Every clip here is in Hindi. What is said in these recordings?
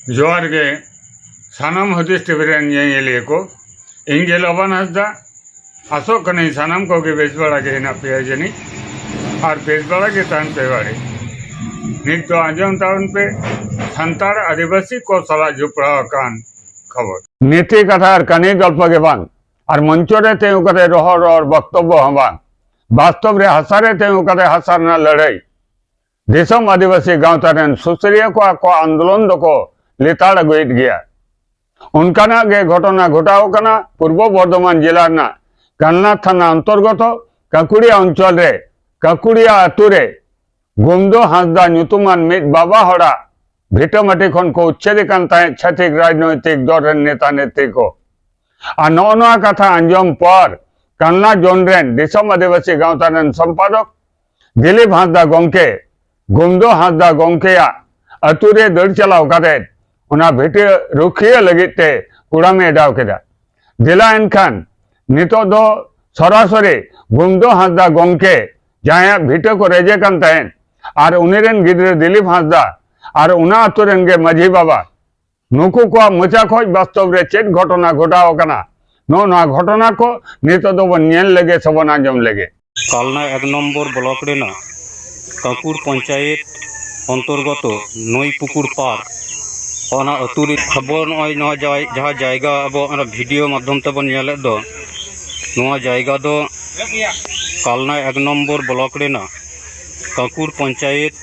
जोहार गे सानाम हदीस टीवी रेन ñeñeliye को इंगे लबन हसदा आसोग कने सानाम को के बेस बड़ा के हेना पे जनी और बेस बड़ा के तान पे वाले नित तो आंजम टाउन पे संतार आदिवासी को सला जुपड़ा कान खबर नीति कथा और कने गल्प के बांग और मंचरे तेउ कते रहर और वक्तव्य हम बांग वास्तव रे हसारे तेउ कते हसार ना लड़ाई देशम आदिवासी गांवता रेन सुसरिया को आंदोलन को लेताड़ अगुत गया उनका गे घटना घटाव कना पूर्व बर्धमान जिला कालना थाना अंतर्गत काकुड़िया अंचल रे काकुड़िया आतु रे गुमदो हांसदा नुतुमान मिद बाबा हड़ा भिटमाटी खन को उच्छेद छातिक राजनैतिक दल नेता नेत्री को और नौ कथा आंजम पर कालना जोन रेन देशम आदिवासी गांवता रेन संपादक दिलीप हांसदा गंके गुमदो हांसदा गंकेया आतु रे दड़ चलाव काते उना भेटे रुखिया लगिते कुड़ामे डाव केदा दिला एनखान नितो दो सरासरी गुमदो हांसदा गंके जहां भेटे को रेजे कान ताहेन और उनेरेन गिद्रे दिलीप हांसदा और उना आतु रेन गे माझी बाबा नुकु को मोचा खोज वास्तव रे चेत घटना घटाव कना नो घटना को नितो दो बन नेल लगे सबन आंजम लगे कालना 1 नम्बर ब्लॉक रेना काकुर पंचायत अंतर्गत नई पुकुर पार ओना अतुरी खबर नय जहाँ जायगा अब भिडियो माध्यम तेबन नेले दो नोआ जायगा दो कालना 1 नम्बर ब्लॉक रेना काकुर पंचायत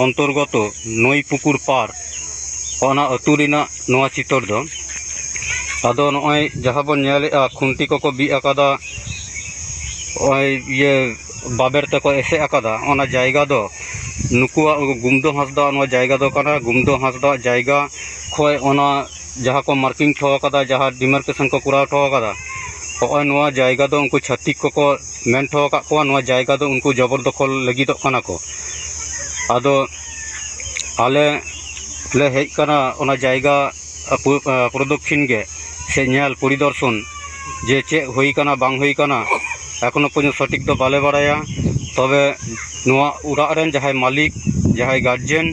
अंतर्गत नई पुकुर पार ओना अतुरीना नोआ चितर दो आदो नय जहाँ बन नेलेआ खुंटी को बी आकादा ये बाबेर तक एसे आकादा ओना जायगा दो नुकुआ गुमदो हांसदा जायगा दो कना गुमदो हांसदा जायगा खोय ओना जहाँ को मार्किंग ठो कदा जहाँ डिमार्केशन को कुरा ठो कदा ओय नोआ जायगा दो उनको छत्तीक को मेन ठो का को नोआ जायगा दो उनको जबरदखल लगी दो कना को आदो आले ले हेज कना ओना जायगा प्रदक्षिण गे से नेल परिदर्शन जे चे हुई कना बांग हुई कना एखोनो पर्यन्त सठिक दो बाले बाड़ाया तबे नोआ उड़ा रेन जहां मालिक जहां गार्जेन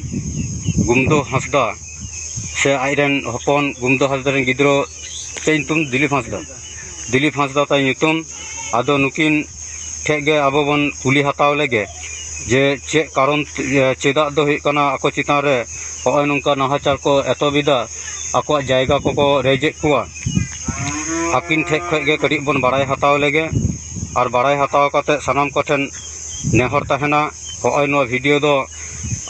गुमदो हांसदा से आइरेन हपन गुमदो हांसदा रेन गिद्रो ते नुतुम दिलीप हांसदा ताई नुतुम आदो नुकिन ठेगे आबो बन कुली हताव लेगे जे चे कारण चेदा दो हुई कना आको चितान रे होय नोंका नाहाचार को एतोबिदा आको जायगा को रेजेक कुआ आकिन ठेक खगे कड़ी बन बाड़ाय हताव लेगे और बाड़ाय हताव काते सानाम कोठेन नेहर तहना होय नो भिडियो दो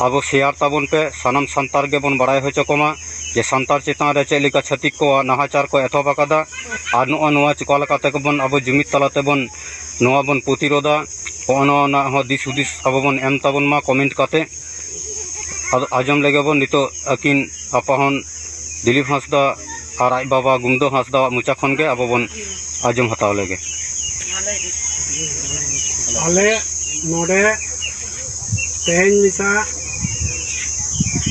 अब शेयर ताबन पे सानाम संतार गे बन बाड़ाय होचो कोमा जे संतार चितान रे चेलिका छतिक को नाहाचार को एथोब आकादा और नोआ चिका लकाते को बन अब जुमित तलाते बन नोआ बन प्रतिरोधा होना हो दिस हुदिस अब बन एम ताबन मा कमेंट काते आजम लेगे बन नितो अकिन आपाहन दिलीप हांसदा और आज बाबा गुमदो हांसदा मुचा खन गे अब बन आजम हताव लेगे आले नोडे तेहन मिसा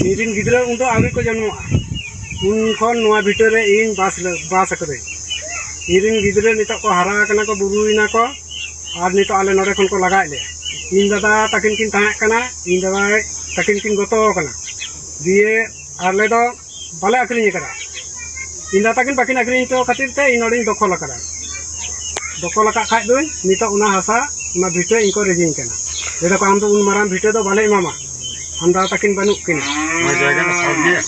इन गिद्रा उन तो आगे को जन्म उन खन नोआ भितर रे इन बास करे इन गिद्रा निता को हरा कना को बुरुइना को और नितो आले नोडे खन को लगा ले इन दादा तकिन किन ताहे कना इन दादा तकिन किन गतो कना दिए आले दो बाले अकरिኝ करा इन दादा तकिन बाकिन अकरिኝ तो खातिर ते इन नोडे दखल करा दखल का खाय दोय नितो उना हासा उना भिटे इनको रेजिंग कना जेदा को हम तो उन माराम भिटे दो बाले मामा हम दा तकिन बनु किना मैं जाएगा ना सब दिया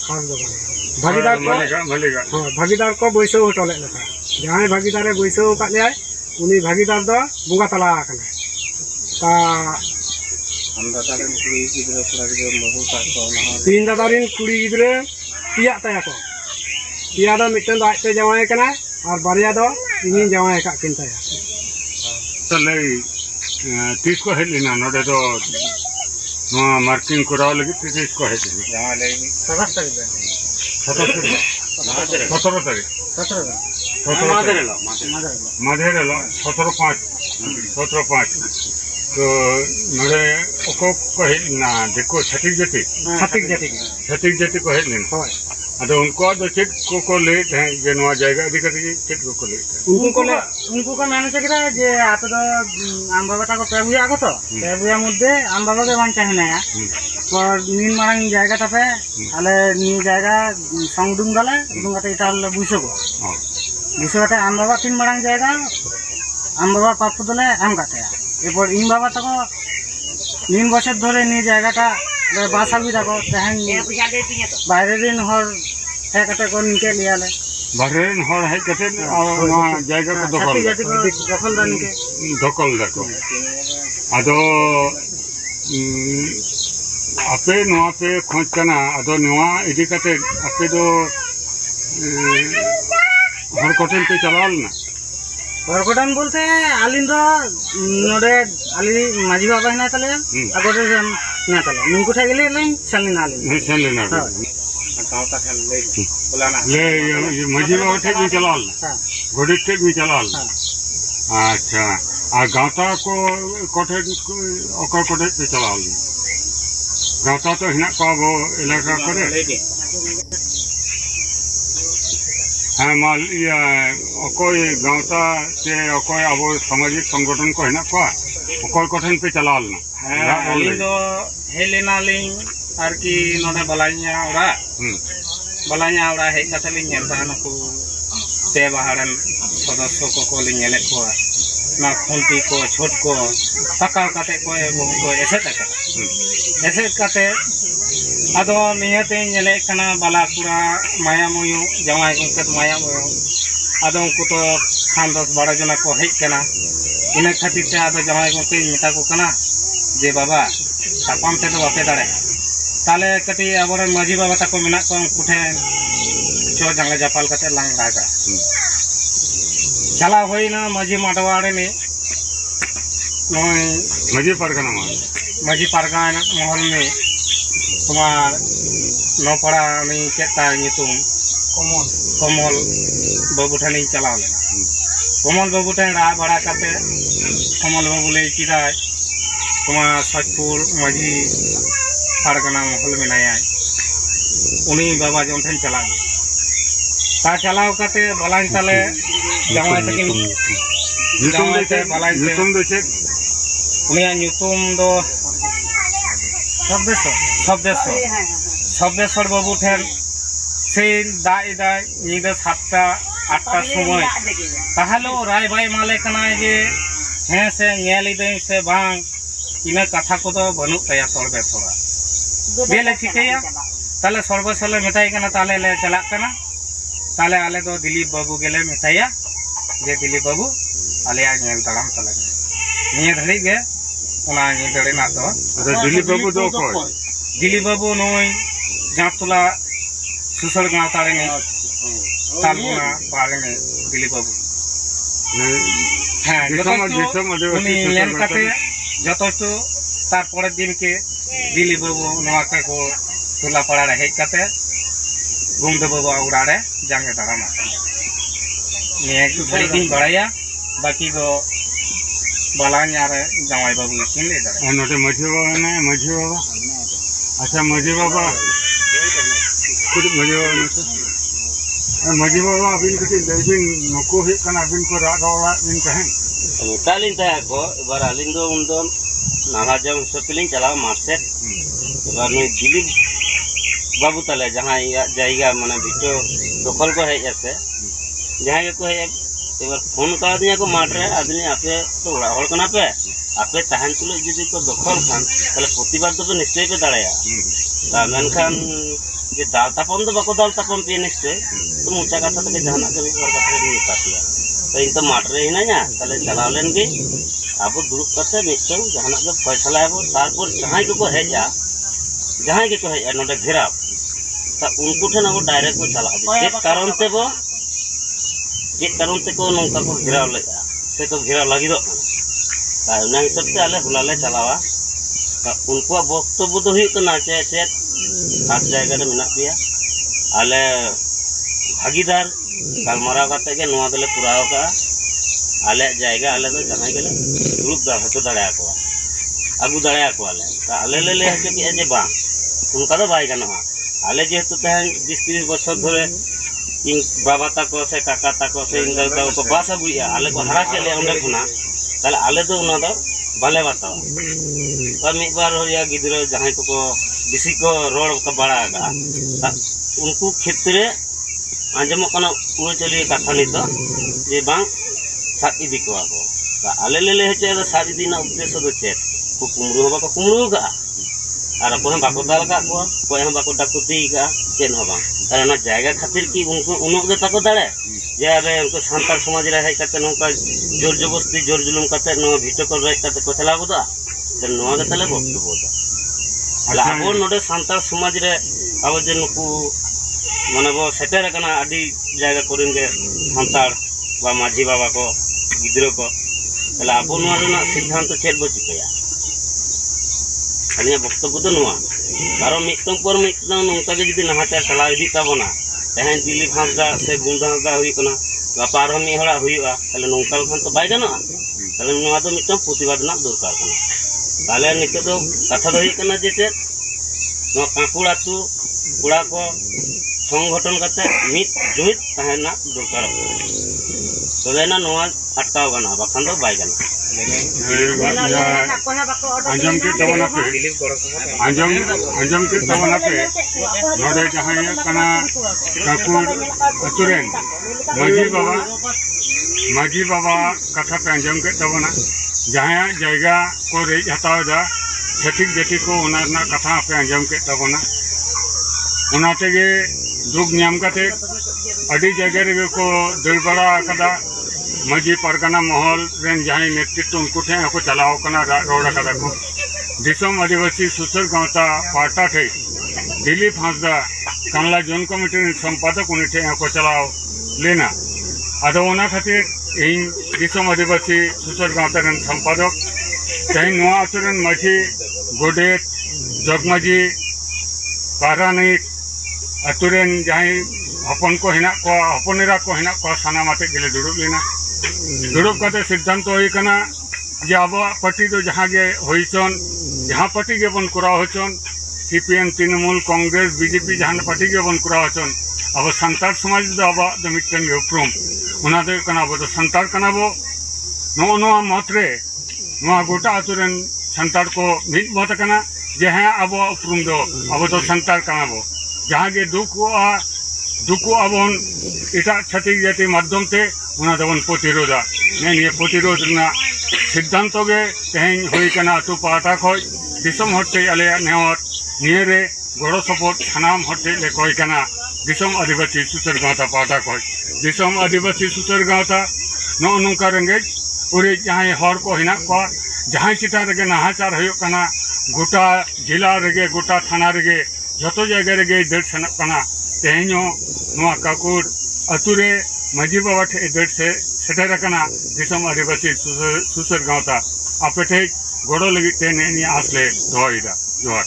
खास दो भागीदार को बैसो टले लेखा जहां भागीदार बैसो का ले उनी भागीदार दो बुंगा तला कना ता हम दादारिन कुड़ी गिद्रे पुरा गिद्रे बहु का को ना तीन दादारिन कुड़ी गिद्रे पिया ताया को पिया दो मिटन दा आते जवाय कना और बारिया दो इनी जवाय का किन ताया तो नहीं तीस को हेड लेना नोडे तो मार्किंग कराव लगी तीस को हेड लेना जहाँ लेगी 17 तारीख माधेरेला 17/5 तो नोडे ओको को हेड ना देखो छत्तीस जाति को हेड लेना अदो उनको दो चेक को लेट है जे नवा जायगा अधिकारी चेक को लेट उनको को माने छकरा जे आतो आम बाबा को पेबुया को तो पेबुया मध्ये आम बाबा के बांचा है ना পর নিন মারাং জায়গাটাতে আলে নিয়ে জায়গা সংডুং দালে এবং এটা বুঝছো বুঝছো কাতে আম বাবা 3 মারাং জায়গা আম বাবা প্রাপ্য দলে আম কাতে এরপর ইন বাবা তখন 3 বছর ধরে নিয়ে জায়গাটা বাসাবি থাকো তেহেন বাইরে দিন হর হ্যাঁ কাতে কোন নিকে লিয়ালে বারেন হর হেজ কাতে জায়গা কো দখল দখল দানিকে দখল দাকো আদো আপে নোয়া পে খোঁজ কানা আদো নোয়া ইদি কাতে আপে দো হর কটেন पे चलाल ना বরকটান বলতে আলিন তো নড়ে আলি মাঝি বাবা না তালে আগরে না তালে নুনকু ঠাই গেলে লাইন সালি না আলিন नहीं चल लेना गाँवता खेल ले बोलाना ले ये मजी बाबा ठेक भी चलाल ना হ্যাঁ घोड़ी ठेक भी चलाल হ্যাঁ अच्छा आ गाँवता को कोठे ओकर कोठे पे चलाल ना गाँवता तो हिना को वो इलाका करे हाँ माल ये कोई गाँवता से कोई अब सामाजिक संगठन को हिना को ओकर कोठन पे चलाल ना हाँ अलिंग दो हेलेना लिंग आरकी नोडे बलाइया ओरा बलाइया ओरा हेज काते लिंग नेलता नुकु ते बाहारन सदस्य को लिंग नेले को ना खुंटी को छोट को तका काते को ऐसे तका ऐसे काते आदो नियते नेले कना बालाकुरा माया मोयो जमाई को कत माया मोयो आदो उनको तो खान 10-12 जना को हेज कना इन खातिर ते आदो जमाई को के मेता को कना जे बाबा तापाम ते तो बापे दाड़े ताले कटी आबोरे माजी बाबा ताको मेना को कुठे चो जंगा जापाल कते लांग रागा चला होइना माजी माटवाड़े ने नोय मजी परगना माल माजी पारगाना महल में तुम्हार नौपड़ा में चेता तुम कमल बाबू ठानी चला लेना कमल बाबू ठान रा बड़ा करते कमल बाबू ले किदा तुम्हार सचपुर माजी पारगाना महल में नया उन्हीं बाबा जो ठान चला ता चलाव करते बलाइन ताले जमाई तकिन जमाई ते बलाइन ते युतुम दो चेक उनिया ᱧᱩᱛᱩᱢ ᱫᱚ সব্দেশ্বর বাবু ঠেন সেই দায় দায় নিদে 7টা 8টা সময় তাহলেও রায় ভাই মালে কানায় যে হ্যাঁ সে ᱧᱮᱞ ইদাই সে বাং ইনা কথা কো তো বানুক তায়া সর্বেশ্বরা বেলে চিকায়া তাহলে সর্বেশ্বরে মেটাই কানা তাহলে লে চালাক কানা তাহলে আলে তো দিলীপ বাবু গেলে মেটাইয়া যে দিলীপ বাবু আলে ᱧᱮᱞ তাড়াম তাহলে নিয়ে ধরে গে ওনা নিয়ে ধরে না তো अच्छा दिलीप बाबू दो कोई दिलीप बाबू नई जातला सुसर गाँव तारे ने तालुना पारे ने दिलीप बाबू हाँ उनी नेल काते जतोस्तो तार परे दिन के दिलीप बाबू नवा का को टोला पाड़ा रे हेज काते गुमदे बाबू उड़ाड़े जांगे तारामा ने घड़ी दिन बड़ाया बाकी दो बालान्या रे जमाई बाबू किन ले दारे नोटे मजी बाबा ना मजी बाबा अच्छा मजी बाबा कुछ मजी बाबा नोटे मजी बाबा अबिन कुछ देबिन नको हे कना अबिन को राडोला बिन कहें तालिन ता को बार आलिन दो उन नाला जम सपिलिन चला मार्सेट बार नु दिलीप बाबू तले जहां जायगा माने बिटो दखल को है ऐसे जहां को है एबार फोन कर दिया को माटरे आदमी आपे तो उड़ा हल कना पे आपे तहन तुलो जदि को दखल खान ताले प्रतिबाद तो निश्चय पे दाड़ाया ता मेनखान जे दाल तापन तो बाको दाल तापन पे निश्चय तो मुचा कथा तक जहाना के बार कथा नहीं पातिया तो इन तो माटरे ही ना ताले चलाव लेन गे अब दुरुप करते मिटन जहाना के फैसला है तारपर जहां को हेजा जहां के को हेजा नोडे घेराव ता उनको ठन अब डायरेक्ट को चला दे कारण ते बो जे कारण ते को नौका को घेराव लेगा से को घेराव लगी दो ता ना हिसाब से आले हुलाले चलावा ता उनको वक्तव्य तो ही ना चे खास जायगा रे मेना पिया आले भागीदार गालमाराव काते के नोआ दले पुराव का आले जायगा आले तो जहां गेले ग्रुप दा हतो दाड़ा को आगु दाड़ा को आले ता आले ले हतो कि जे बा उनका तो बाई गाना आले जेहेतु तहन 20-30 बछर धरे इन बाबा ताको से काका ताको से इन दादा को बास अगुया आले को हरा के ले ओंडे खुना ताले आले तो उना दो बाले बताओ और एक बार हो या गिदरो जहां को बेसी को रोड का बड़ा का उनको क्षेत्र आंजमों का उड़ चलिए कथा नित जे बांग सात इदी को आले ले हेचे सात इदी ना उद्देश्य दो चेत को कुमरू बाको कुमरू का और अपन बाको दाल का कोई हम बाको डाकुती का चेन हो बांग अरे ना जायगा खातिर की उनको उनको दे ताको दाड़े जे अरे उनको सांतार समाज रे हेज कते नोका जोर जबरदस्ती जोर जुलुम कते नो भिटो को रे कते को चला बुदा ते नोआ के तले बक्तो बोदा अला अब नोडे सांतार समाज रे अब जे नुकु माने बो सेटर कना आदि जायगा कोरिन के सांतार बा माझी बाबा को गिद्रो को अला अब नोआ रे सिद्धांत चेत बो चिकया अलिया बक्तव्य तो नोआ कारो मिटतम पर मिटतम नोका के जदी नहाचा चला इदी ताबोना तहन दिल्ली भांसदा से गुंदा दा हुई कना गापार हम हड़ा हुईआ तले नोंकाल खान तो बाय गाना तले नोआ तो मिटतम प्रतिवाद ना दरकार कना ताले निते तो कथा दो कना जेते नो काकुड़ आतु कुड़ा को संगठन करते मिट जुमित तहना दरकार तो ना नोआ अटकाव गाना बखान दो बाय गाना आंजम के तबना पे आंजम के तबना पे नोडे जहां कना काकुड़ अतुरेन माझी बाबा कथा पे आंजम के तबना जहां जायगा को रेज हताव दा छठिक जेठी को उना ना कथा पे आंजम के तबना उना तेगे दुख न्याम काते अडी जगह रे को दल बड़ा कदा माझी परगना महल रेन जहां नेतृत्व उनको ठे को चलाओ कना रोड कदा को दिसम आदिवासी सुसर गांवता पाटा थे दिलीप हांसदा कांगला जोन कमिटी संपादक उन्हें ठे को चलाओ लेना आदो ओना खातिर इन दिसम आदिवासी सुसर गांवता रेन संपादक तही नोआ अतुरन माझी गोडेत जगमाजी पारानिक अतुरन जहां हपन को हिना को हपनेरा को हिना को सानामाते गेले दुड़ुब लेना दुड़ुब काते सिद्धांत होई कना जे अब पार्टी तो जहां गे होइचन जहां पार्टी के बन करा होचन सीपीएम तृणमूल कांग्रेस बीजेपी जहां पार्टी के बन करा होचन अब संतार समाज दो अब द मिटन उपरूम उना दे कना अब तो संतार कना बो नो नो मतरे नो गोटा अतुरन संतार को मिट मत कना जे हां अब उपरूम दो अब तो संतार कना बो जहां गे दुख अबन इटा छठी जाति माध्यम ते उना दबन प्रतिरोधा ने प्रतिरोध ना सिद्धांत गे तेहन होई कना अतु पाटा खय दिसम हटे आले नेवत नियरे गड़ो सपोर्ट सानाम हटे ले कय कना दिसम आदिवासी सुसर गांवता पाटा खय दिसम आदिवासी सुसर गांवता नो नुका रंगेज उरे जहां हर को हिना को जहां चिता रगे नाहाचार होय कना गोटा जिला रगे गोटा थाना रगे जतो जगह रगे दर सनक कना तेहनो नुआ काकुड़ अतुरे माझी बाबा ठे दर से सेटर कना दिसम आदिवासी सुसर गांवता आपे ठे गड़ो लगी ते ने आसले दोइदा जोहार।